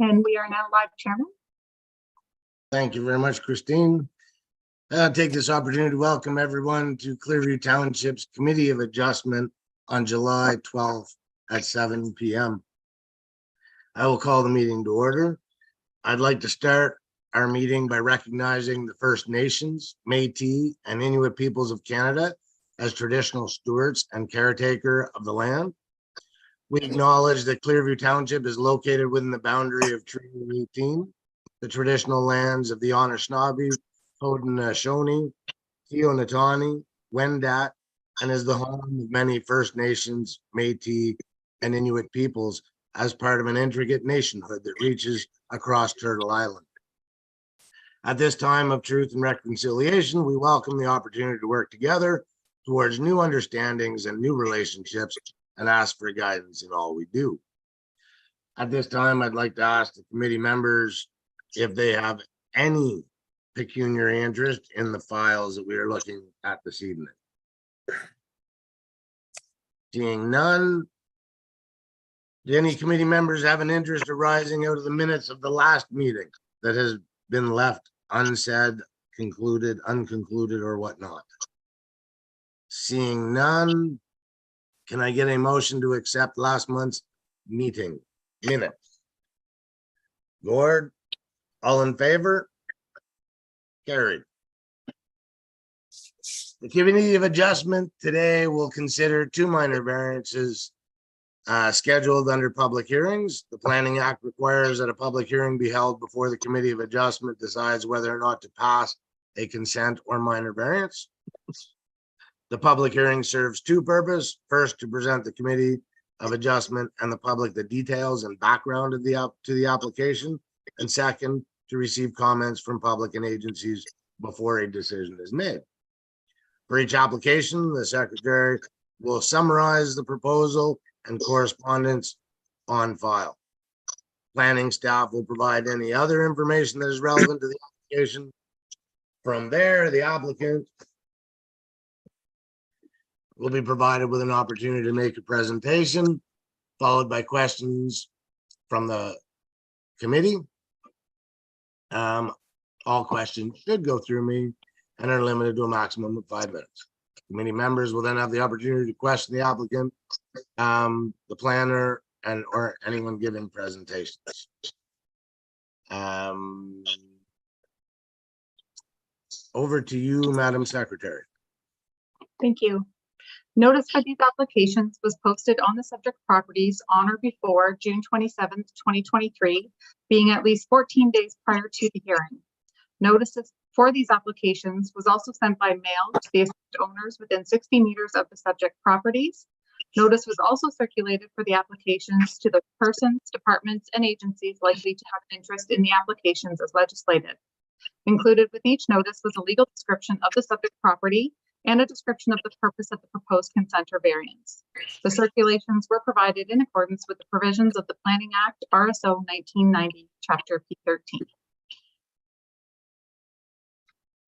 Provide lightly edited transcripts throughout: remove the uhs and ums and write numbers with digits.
And we are now live, Chairman. Thank you very much, Christine. I'll take this opportunity to welcome everyone to Clearview Township's Committee of Adjustment on July 12th at 7 p.m. I will call the meeting to order. I'd like to start our meeting by recognizing the First Nations, Métis, and Inuit peoples of Canada as traditional stewards and caretaker of the land. We acknowledge that Clearview Township is located within the boundary of Treaty 18, the traditional lands of the Anishinaabe, Haudenosaunee, Teonatani, Wendat, and is the home of many First Nations, Métis, and Inuit peoples as part of an intricate nationhood that reaches across Turtle Island. At this time of truth and reconciliation, we welcome the opportunity to work together towards new understandings and new relationships and ask for guidance in all we do. At this time, I'd like to ask the committee members if they have any pecuniary interest in the files that we are looking at this evening. Seeing none, do any committee members have an interest arising out of the minutes of the last meeting that has been left unsaid, concluded, unconcluded, or whatnot? Seeing none, can I get a motion to accept last month's meeting minutes? Gord, all in favor? Carried. The Committee of Adjustment today will consider two minor variances scheduled under public hearings. The Planning Act requires that a public hearing be held before the Committee of Adjustment decides whether or not to pass a consent or minor variance. The public hearing serves two purposes. First, to present the Committee of Adjustment and the public the details and background of the application, and second, to receive comments from public and agencies before a decision is made. For each application, the Secretary will summarize the proposal and correspondence on file. Planning staff will provide any other information that is relevant to the application. From there, the applicant will be provided with an opportunity to make a presentation, followed by questions from the committee. All questions should go through me and are limited to a maximum of 5 minutes. Committee members will then have the opportunity to question the applicant, the planner, and or anyone giving presentations. Over to you, Madam Secretary. Thank you. Notice for these applications was posted on the subject properties on or before June 27th, 2023, being at least 14 days prior to the hearing. Notices for these applications was also sent by mail to the owners within 60 meters of the subject properties. Notice was also circulated for the applications to the persons, departments, and agencies likely to have an interest in the applications as legislated. Included with each notice was a legal description of the subject property and a description of the purpose of the proposed consent or variance. The circulations were provided in accordance with the provisions of the Planning Act, RSO 1990, Chapter P13.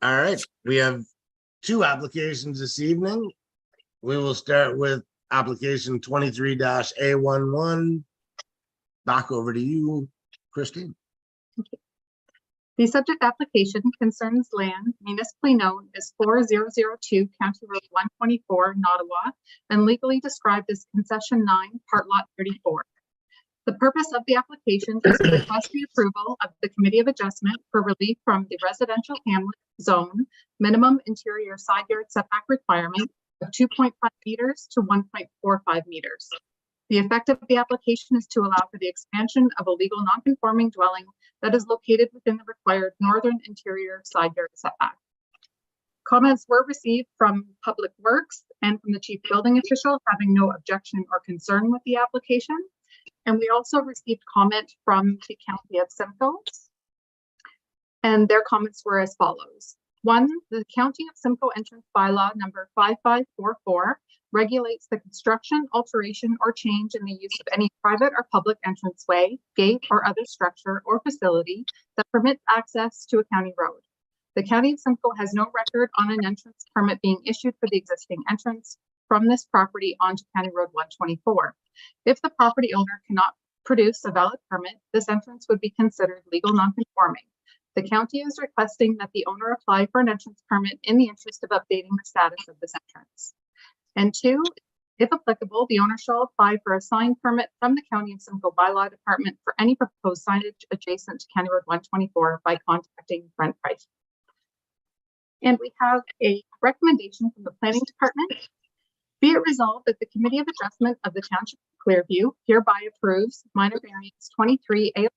All right, we have two applications this evening. We will start with application 23-A11. Back over to you, Christine. Okay. The subject application concerns land municipally known as 4002 County Road 124 in Ottawa and legally described as Concession 9, Part Lot 34. The purpose of the application is to request the approval of the Committee of Adjustment for relief from the residential hamlet zone minimum interior side yard setback requirement of 2.5 meters to 1.45 meters. The effect of the application is to allow for the expansion of a legal non-conforming dwelling that is located within the required northern interior side yard setback. Comments were received from Public Works and from the Chief Building Official having no objection or concern with the application. And we also received comment from the County of Simcoe, and their comments were as follows. One, the County of Simcoe entrance bylaw number 5544 regulates the construction, alteration, or change in the use of any private or public entranceway, gate, or other structure or facility that permits access to a county road. The County of Simcoe has no record on an entrance permit being issued for the existing entrance from this property onto County Road 124. If the property owner cannot produce a valid permit, this entrance would be considered legal nonconforming. The county is requesting that the owner apply for an entrance permit in the interest of updating the status of this entrance. And 2, if applicable, the owner shall apply for a sign permit from the County of Simcoe Bylaw Department for any proposed signage adjacent to County Road 124 by contacting Brent Price. And we have a recommendation from the Planning Department. Be it resolved that the Committee of Adjustment of the Township of Clearview hereby approves minor variance 23A11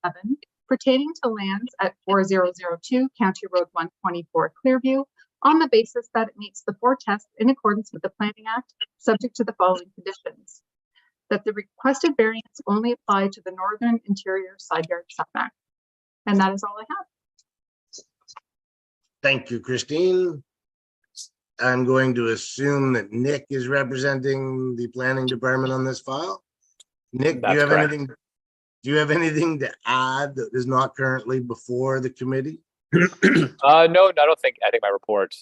pertaining to lands at 4002 County Road 124 Clearview on the basis that it meets the 4 tests in accordance with the Planning Act, subject to the following conditions. That the requested variance only apply to the northern interior side yard setback. And that is all I have. Thank you, Christine. I'm going to assume that Nick is representing the planning department on this file. Nick, do you have anything? Do you have anything to add that is not currently before the committee? No, I don't think. I think my report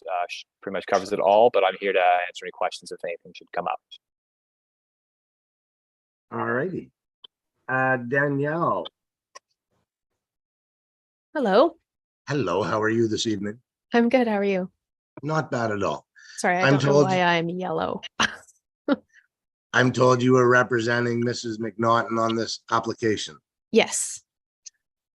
pretty much covers it all, but I'm here to answer any questions if anything should come up. All righty. Danielle. Hello. Hello, how are you this evening? I'm good. How are you? Not bad at all. Sorry, I I'm don't know told- why I'm yellow. I'm told you are representing Mrs. McNaughton on this application. Yes.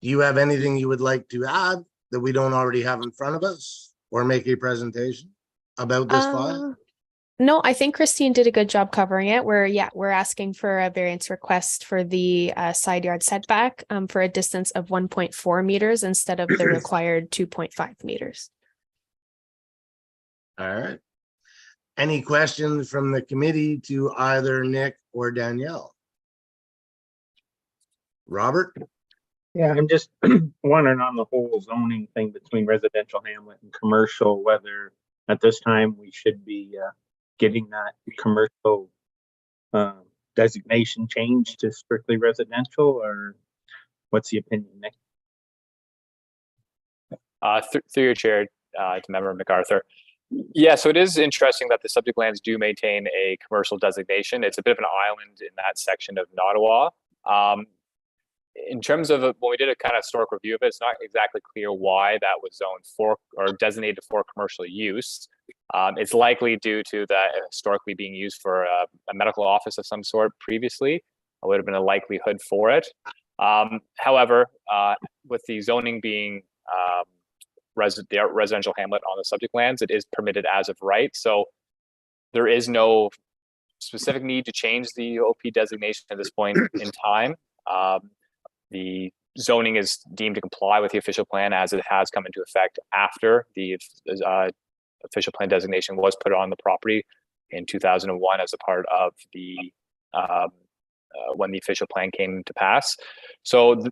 Do you have anything you would like to add that we don't already have in front of us or make a presentation about this file? No, I think Christine did a good job covering it. We're asking for a variance request for the side yard setback for a distance of 1.4 meters instead of the required 2.5 meters. All right. Any questions from the committee to either Nick or Danielle? Robert? Yeah, I'm just wondering on the whole zoning thing between residential hamlet and commercial, whether at this time we should be getting that commercial designation changed to strictly residential, or what's the opinion, Nick? Through your chair, to Member MacArthur. Yeah, so it is interesting that the subject lands do maintain a commercial designation. It's a bit of an island in that section of Nottawa. In terms of when we did a kind of historic review of it, it's not exactly clear why that was zoned for or designated for commercial use. It's likely due to that historically being used for a medical office of some sort previously. It would have been a likelihood for it. However, with the zoning being the residential hamlet on the subject lands, it is permitted as of right. So there is no specific need to change the OP designation at this point in time. The zoning is deemed to comply with the official plan as it has come into effect after the official plan designation was put on the property in 2001 as a part of the when the official plan came to pass. So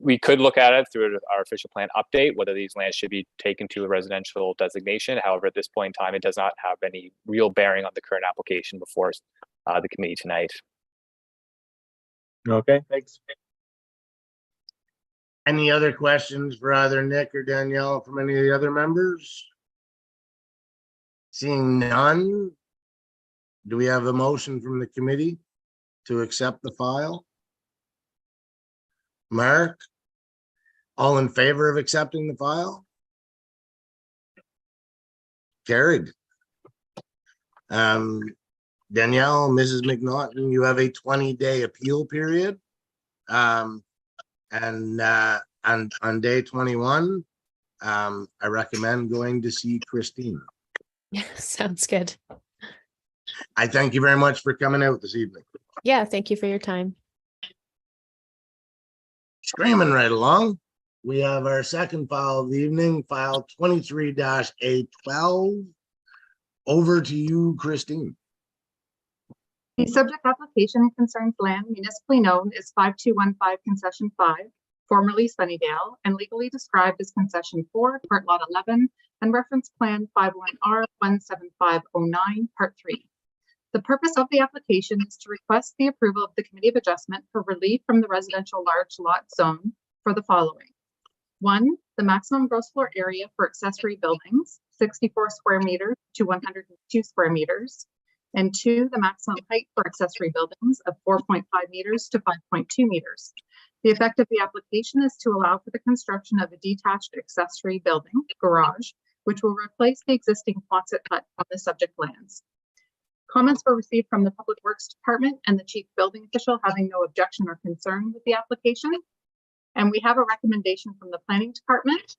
we could look at it through our official plan update, whether these lands should be taken to a residential designation. However, at this point in time, it does not have any real bearing on the current application before the committee tonight. Okay, thanks. Any other questions for either Nick or Danielle from any of the other members? Seeing none, do we have a motion from the committee to accept the file? Mark, all in favor of accepting the file? Carried. Danielle, Mrs. McNaughton, you have a 20-day appeal period. And on day 21, I recommend going to see Christine. Sounds good. I thank you very much for coming out this evening. Yeah, thank you for your time. Screaming right along, we have our second file of the evening, file 23-A12. Over to you, Christine. The subject application concerns land municipally known as 5215 Concession 5, formerly Sunnydale, and legally described as Concession 4, Part Lot 11, and Reference Plan 51R17509, Part 3. The purpose of the application is to request the approval of the Committee of Adjustment for relief from the residential large lot zone for the following. 1, the maximum gross floor area for accessory buildings, 64 square meters to 102 square meters. And 2, the maximum height for accessory buildings of 4.5 meters to 5.2 meters. The effect of the application is to allow for the construction of a detached accessory building, garage, which will replace the existing Quonset hut on the subject lands. Comments were received from the Public Works Department and the Chief Building Official having no objection or concern with the application. And we have a recommendation from the Planning Department.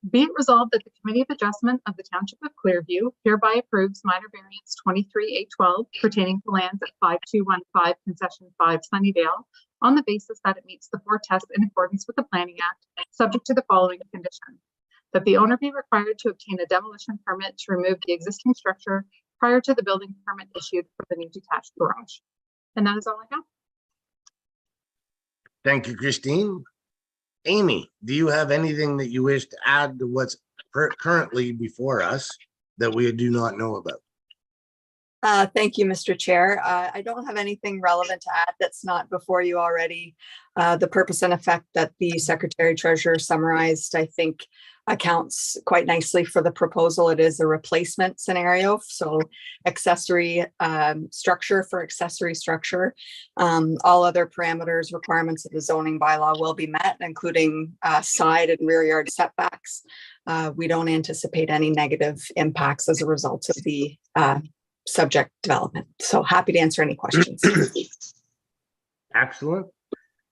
Be it resolved that the Committee of Adjustment of the Township of Clearview hereby approves minor variance 23A12 pertaining to lands at 5215 Concession 5 Sunnydale on the basis that it meets the 4 tests in accordance with the Planning Act, subject to the following condition: that the owner be required to obtain a demolition permit to remove the existing structure prior to the building permit issued for the new detached garage. And that is all I have. Thank you, Christine. Amy, do you have anything that you wish to add to what's currently before us that we do not know about? Thank you, Mr. Chair. I don't have anything relevant to add that's not before you already. The purpose and effect that the Secretary Treasurer summarized, I think, accounts quite nicely for the proposal. It is a replacement scenario, so accessory structure for accessory structure. All other parameters, requirements of the zoning bylaw will be met, including side and rear yard setbacks. We don't anticipate any negative impacts as a result of the subject development. So happy to answer any questions. Excellent.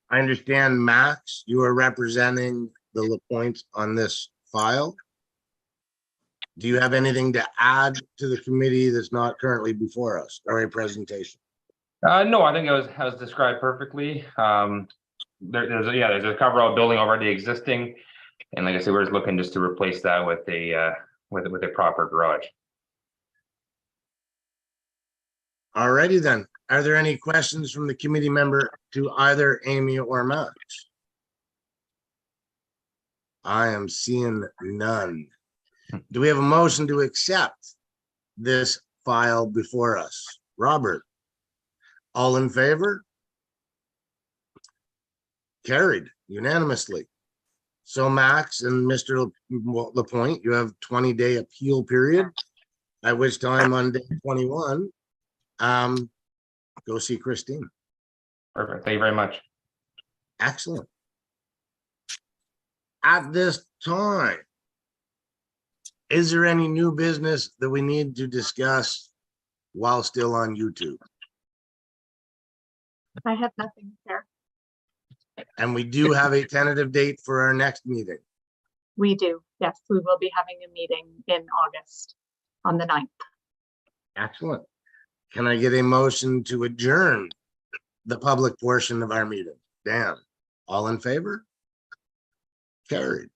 I understand, Max, you are representing the LaPointe on this file. Do you have anything to add to the committee that's not currently before us, or a presentation? No, I think it was described perfectly. There's a coverall building already existing, and like I said, we're just looking just to replace that with a proper garage. Alrighty then. Are there any questions from the committee member to either Amy or Max? I am seeing none. Do we have a motion to accept this file before us? Robert, all in favor? Carried unanimously. So Max and Mr. LaPointe, you have 20-day appeal period, at which time on day 21, go see Christine. Perfect. Thank you very much. Excellent. At this time, is there any new business that we need to discuss while still on YouTube? I have nothing there. And we do have a tentative date for our next meeting. We do. Yes, we will be having a meeting in August on the 9th. Excellent. Can I get a motion to adjourn the public portion of our meeting? Dan, all in favor? Carried.